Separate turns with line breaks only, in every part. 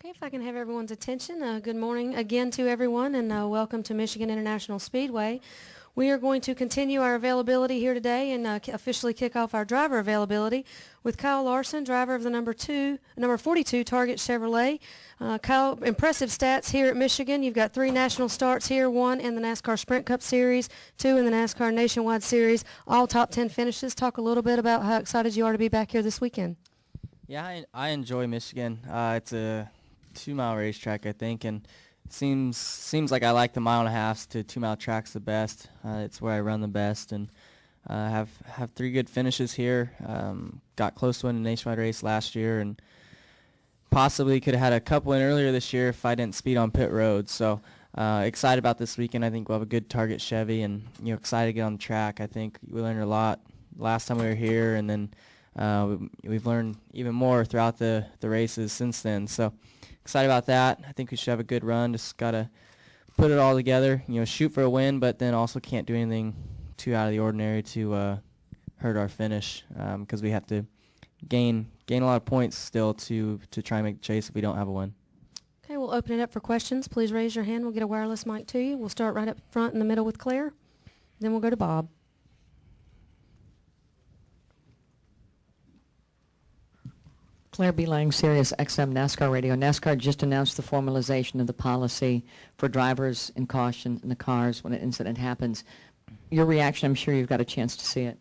Okay, if I can have everyone's attention, good morning again to everyone, and welcome to Michigan International Speedway. We are going to continue our availability here today and officially kick off our driver availability with Kyle Larson, driver of the number 42 Target Chevrolet. Kyle, impressive stats here at Michigan. You've got 3 national starts here, 1 in the NASCAR Sprint Cup Series, 2 in the NASCAR Nationwide Series, all top 10 finishes. Talk a little bit about how excited you are to be back here this weekend.
Yeah, I enjoy Michigan. It's a 2-mile racetrack, I think, and seems like I like the 1.5 to 2-mile tracks the best. It's where I run the best, and have 3 good finishes here. Got close to winning a nationwide race last year, and possibly could have had a cup win earlier this year if I didn't speed on pit road. So excited about this weekend. I think we'll have a good Target Chevy, and excited to get on the track. I think we learned a lot last time we were here, and then we've learned even more throughout the races since then. So excited about that. I think we should have a good run. Just got to put it all together, shoot for a win, but then also can't do anything too out of the ordinary to hurt our finish, because we have to gain a lot of points still to try and make the chase if we don't have a win.
Okay, we'll open it up for questions. Please raise your hand. We'll get a wireless mic to you. We'll start right up front in the middle with Claire. Then we'll go to Bob.
Claire B. Lang, Sirius XM NASCAR Radio. NASCAR just announced the formalization of the policy for drivers in caution in the cars when an incident happens. Your reaction, I'm sure you've got a chance to see it.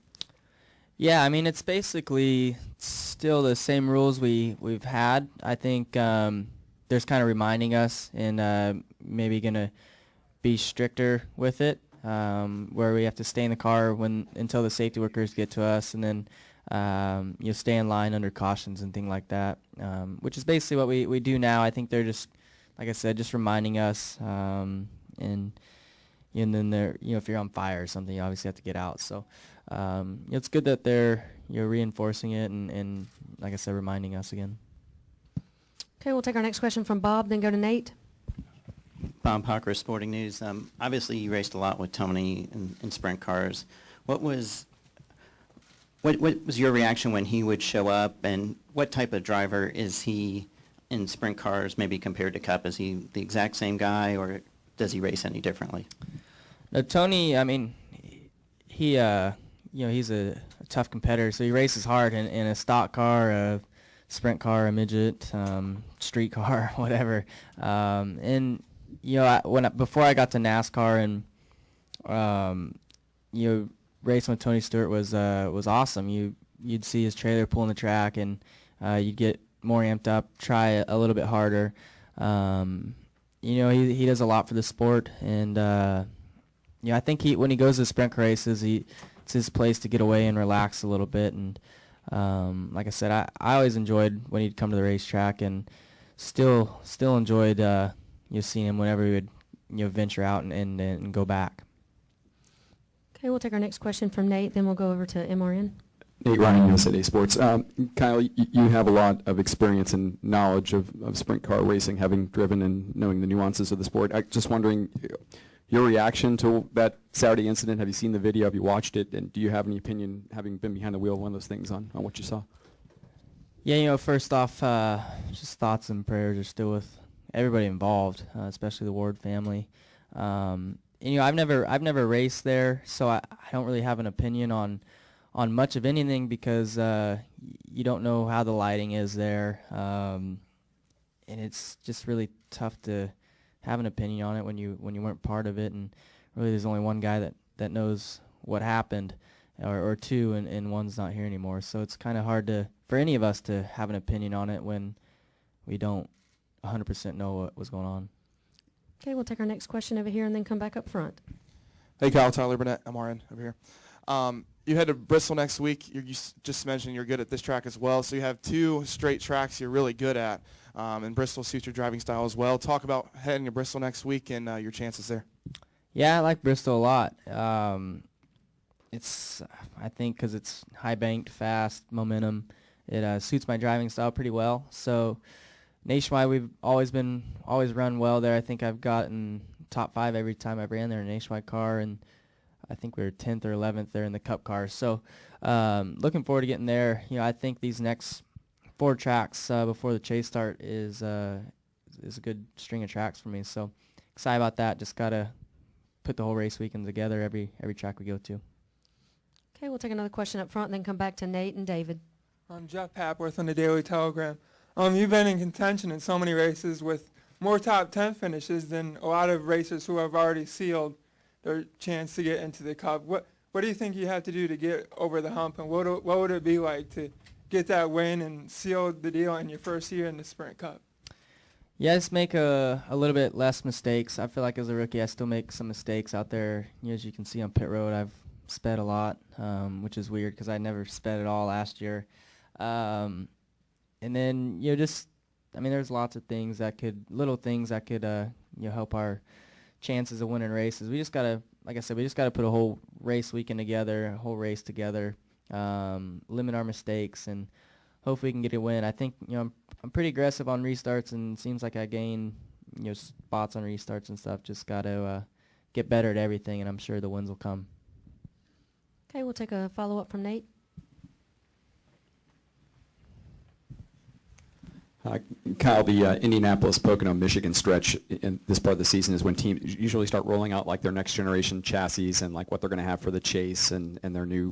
Yeah, I mean, it's basically still the same rules we've had. I think there's kind of reminding us and maybe going to be stricter with it, where we have to stay in the car until the safety workers get to us, and then stay in line under cautions and things like that, which is basically what we do now. I think they're just, like I said, just reminding us, and then they're, if you're on fire or something, you obviously have to get out. So it's good that they're reinforcing it and like I said, reminding us again.
Okay, we'll take our next question from Bob, then go to Nate.
Bob Hawker, Sporting News. Obviously, you raced a lot with Tony in sprint cars. What was your reaction when he would show up, and what type of driver is he in sprint cars, maybe compared to Cup? Is he the exact same guy, or does he race any differently?
Tony, I mean, he he's a tough competitor, so he races hard in a stock car, a sprint car, a midget, street car, whatever. And before I got to NASCAR and racing with Tony Stewart was awesome. You'd see his trailer pulling the track, and you'd get more amped up, try a little bit harder. He does a lot for the sport, and I think when he goes to sprint car races, it's his place to get away and relax a little bit. And like I said, I always enjoyed when he'd come to the racetrack, and still enjoyed seeing him whenever he would venture out and go back.
Okay, we'll take our next question from Nate, then we'll go over to MRN.
Nate Ryan, USA Today Sports. Kyle, you have a lot of experience and knowledge of sprint car racing, having driven and knowing the nuances of the sport. I'm just wondering your reaction to that Saturday incident. Have you seen the video? Have you watched it? And do you have any opinion, having been behind the wheel of one of those things, on what you saw?
Yeah, first off, just thoughts and prayers are still with everybody involved, especially the Ward family. I've never raced there, so I don't really have an opinion on much of anything, because you don't know how the lighting is there, and it's just really tough to have an opinion on it when you weren't part of it. And really, there's only one guy that knows what happened, or two, and one's not here anymore. So it's kind of hard for any of us to have an opinion on it when we don't 100% know what was going on.
Okay, we'll take our next question over here and then come back up front.
Hey, Kyle, Tyler Burnett, MRN over here. You head to Bristol next week. You just mentioned you're good at this track as well. So you have 2 straight tracks you're really good at, and Bristol suits your driving style as well. Talk about heading to Bristol next week and your chances there.
Yeah, I like Bristol a lot. I think because it's high banked, fast, momentum, it suits my driving style pretty well. So nationwide, we've always run well there. I think I've gotten top 5 every time I've ran there in a nationwide car, and I think we were 10th or 11th there in the Cup cars. So looking forward to getting there. I think these next 4 tracks before the chase start is is a good string of tracks for me. So excited about that. Just gotta put the whole race weekend together every track we go to.
Okay, we'll take another question up front and then come back to Nate and David.
I'm Jeff Papworth on the Daily Telegram. You've been in contention in so many races with more top 10 finishes than a lot of racers who have already sealed their chance to get into the Cup. What do you think you have to do to get over the hump, and what would it be like to get that win and seal the deal in your first year in the Sprint Cup?
Yeah, just make a little bit less mistakes. I feel like as a rookie, I still make some mistakes out there. As you can see on pit road, I've sped a lot, which is weird because I never sped at all last year. And then, there's lots of things little things that could, help our chances of winning races. We just gotta, like I said, put a whole race weekend together, a whole race together, limit our mistakes, and hopefully we can get a win. I think, I'm pretty aggressive on restarts, and it seems like I gain, spots on restarts and stuff. Just gotta get better at everything, and I'm sure the wins will come.
Okay, we'll take a follow-up from Nate.
Kyle, the Indianapolis-Pocono Michigan stretch in this part of the season is when teams usually start rolling out like their next generation chassis and like what they're going to have for the chase and their new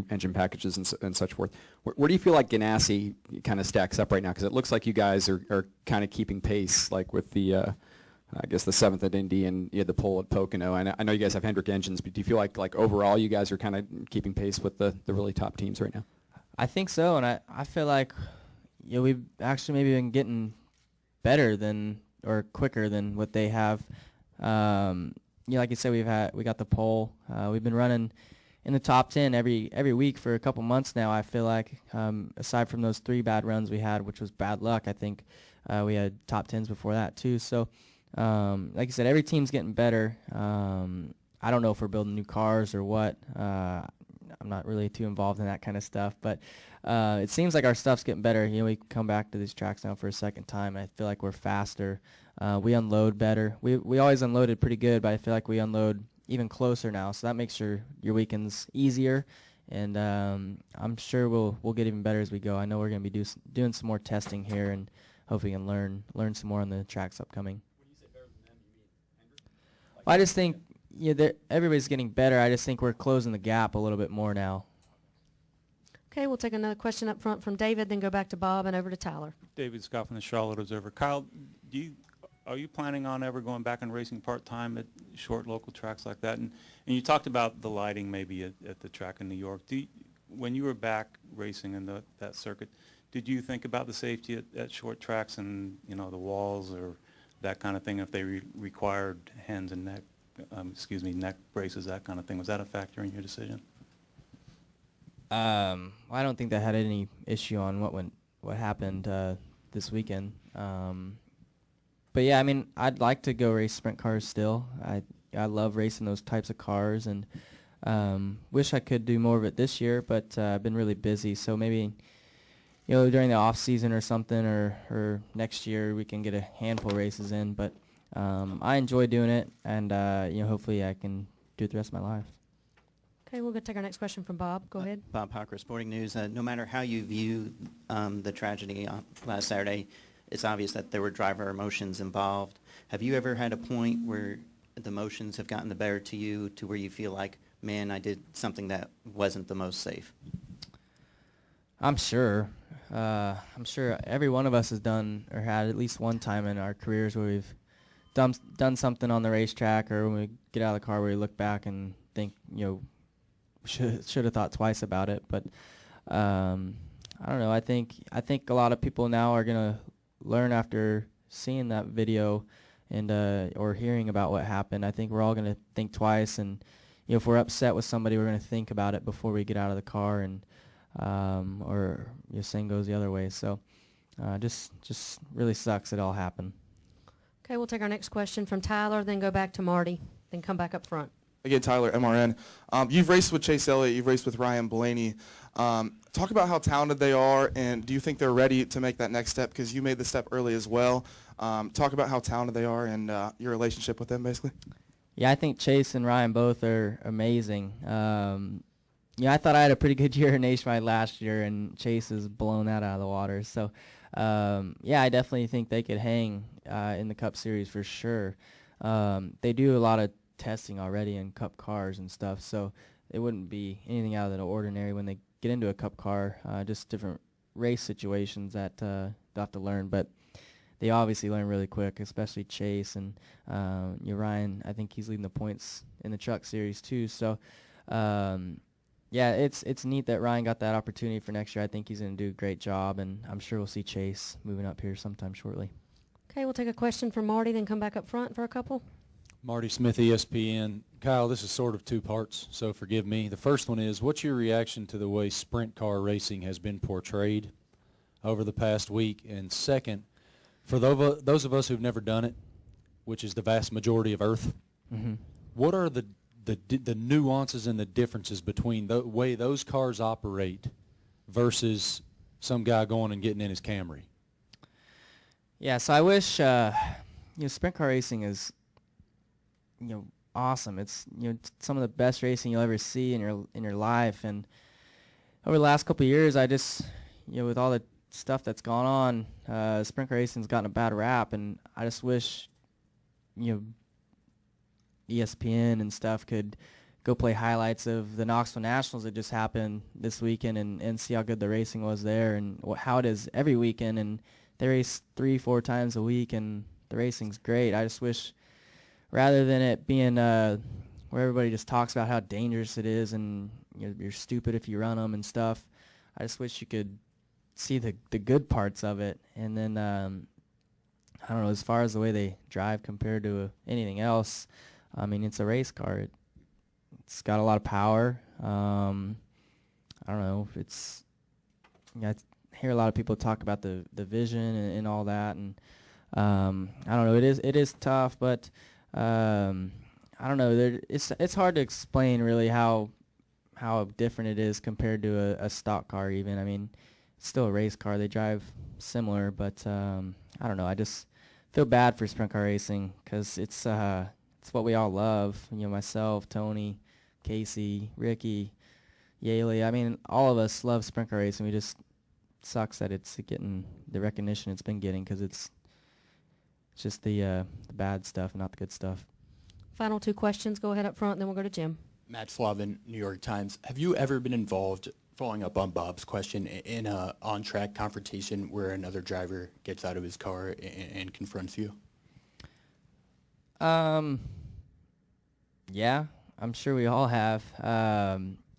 engine packages and such forth. Where do you feel like Ganassi kind of stacks up right now? Because it looks like you guys are kind of keeping pace, like with the I guess the 7th at Indy and you had the pole at Pocono. And I know you guys have Hendrick engines, but do you feel like overall you guys are kind of keeping pace with the really top teams right now?
I think so, and I feel like we've actually maybe been getting better than or quicker than what they have. Like you said, we got the pole. We've been running in the top 10 every week for a couple months now. I feel like aside from those 3 bad runs we had, which was bad luck, I think we had top 10s before that too. So like you said, every team's getting better. I don't know if we're building new cars or what. I'm not really too involved in that kind of stuff, but it seems like our stuff's getting better. We come back to these tracks now for a second time, and I feel like we're faster. We unload better. We always unloaded pretty good, but I feel like we unload even closer now, so that makes your weekends easier, and I'm sure we'll get even better as we go. I know we're going to be doing some more testing here, and hopefully we can learn some more on the tracks upcoming. When you say better than them, you mean Hendrick? Well, I just think everybody's getting better. I just think we're closing the gap a little bit more now.
Okay, we'll take another question up front from David, then go back to Bob and over to Tyler.
David Scott from the Charlotte Observer. Kyle, are you planning on ever going back and racing part-time at short local tracks like that? And you talked about the lighting maybe at the track in New York. When you were back racing in that circuit, did you think about the safety at short tracks and the walls or that kind of thing, if they required hands and neck braces, that kind of thing? Was that a factor in your decision?
I don't think that had any issue on what happened this weekend. But yeah, I'd like to go race sprint cars still. I love racing those types of cars, and wish I could do more of it this year, but I've been really busy. So maybe during the off season or something, or next year we can get a handful of races in. But I enjoy doing it, and hopefully I can do it the rest of my life.
Okay, we'll go take our next question from Bob. Go ahead.
Bob Hocker, Sporting News. No matter how you view the tragedy last Saturday, it's obvious that there were driver emotions involved. Have you ever had a point where the emotions have gotten the better to you, to where you feel like, man, I did something that wasn't the most safe?
I'm sure. I'm sure every one of us has done or had at least one time in our careers where we've done something on the racetrack, or when we get out of the car where we look back and think, should have thought twice about it. But I don't know. I think a lot of people now are gonna learn after seeing that video and or hearing about what happened. I think we're all gonna think twice, and if we're upset with somebody, we're gonna think about it before we get out of the car, and or same goes the other way. So just really sucks it all happened.
Okay, we'll take our next question from Tyler, then go back to Marty, then come back up front.
Again, Tyler, MRN. You've raced with Chase Elliott. You've raced with Ryan Blaney. Talk about how talented they are, and do you think they're ready to make that next step? Because you made the step early as well. Talk about how talented they are and your relationship with them, basically.
Yeah, I think Chase and Ryan both are amazing. I thought I had a pretty good year in Nationwide last year, and Chase has blown that out of the water. So, I definitely think they could hang in the Cup Series for sure. They do a lot of testing already in Cup cars and stuff, so it wouldn't be anything out of the ordinary when they get into a Cup car. Just different race situations that they'll have to learn, but they obviously learn really quick, especially Chase and Ryan. I think he's leading the points in the Truck Series too. So. Yeah, it's neat that Ryan got that opportunity for next year. I think he's going to do a great job, and I'm sure we'll see Chase moving up here sometime shortly.
Okay, we'll take a question from Marty, then come back up front for a couple.
Marty Smith, ESPN. Kyle, this is sort of two parts, so forgive me. The first one is, what's your reaction to the way sprint car racing has been portrayed over the past week? And second, for those of us who've never done it, which is the vast majority of Earth, what are the nuances and the differences between the way those cars operate versus some guy going and getting in his Camry?
Yeah, so I wish sprint car racing is awesome. It's some of the best racing you'll ever see in your life. And over the last couple of years, I just with all the stuff that's gone on, sprint car racing's gotten a bad rap, and I just wish ESPN and stuff could go play highlights of the Knoxville Nationals that just happened this weekend and see how good the racing was there and how it is every weekend. And they race 3-4 times a week, and the racing's great. I just wish, rather than it being where everybody just talks about how dangerous it is and you're stupid if you run them and stuff, I just wish you could see the good parts of it. And then I don't know, as far as the way they drive compared to anything else, I mean, it's a race car. It's got a lot of power. I don't know. I hear a lot of people talk about the vision and all that, and I don't know. It is tough, but I don't know. It's hard to explain really how different it is compared to a stock car. Even, I mean, it's still a race car. They drive similar, but I don't know. I just feel bad for sprint car racing because it's what we all love. Myself, Tony, Casey, Ricky, Yaley. I mean, all of us love sprint car racing. We just sucks that it's getting the recognition it's been getting because it's just the bad stuff, not the good stuff.
Final two questions. Go ahead up front, and then we'll go to Jim.
Matt Slavin, New York Times. Have you ever been involved, following up on Bob's question, in a on-track confrontation where another driver gets out of his car and confronts you?
Yeah, I'm sure we all have.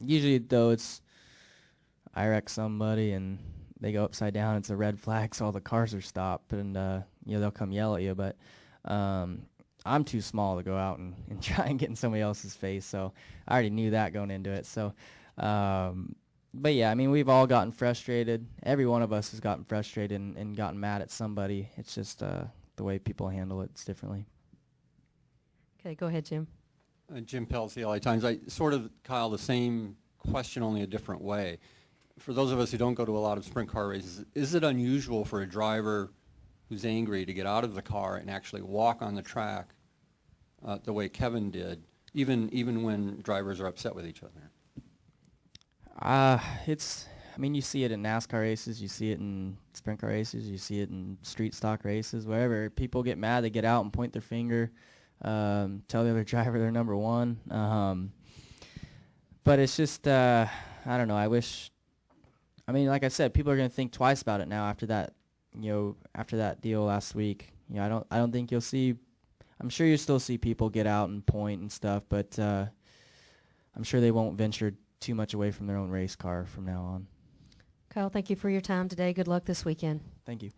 Usually, though, it's I wreck somebody and they go upside down. It's a red flag, so all the cars are stopped, and they'll come yell at you. But I'm too small to go out and try and get in somebody else's face, so I already knew that going into it. So, but yeah, I mean, we've all gotten frustrated. Every one of us has gotten frustrated and gotten mad at somebody. It's just the way people handle it differently.
Okay, go ahead, Jim.
Jim Pelz, the LA Times. Kyle, the same question, only a different way. For those of us who don't go to a lot of sprint car races, is it unusual for a driver who's angry to get out of the car and actually walk on the track the way Kevin did, even when drivers are upset with each other?
You see it in NASCAR races, you see it in sprint car races, you see it in street stock races, wherever. People get mad, they get out and point their finger, tell the other driver they're number one. But it's just, I don't know, like I said, people are going to think twice about it now after that, after that deal last week. I don't think you'll see, I'm sure you still see people get out and point and stuff, but I'm sure they won't venture too much away from their own race car from now on.
Kyle, thank you for your time today. Good luck this weekend.
Thank you.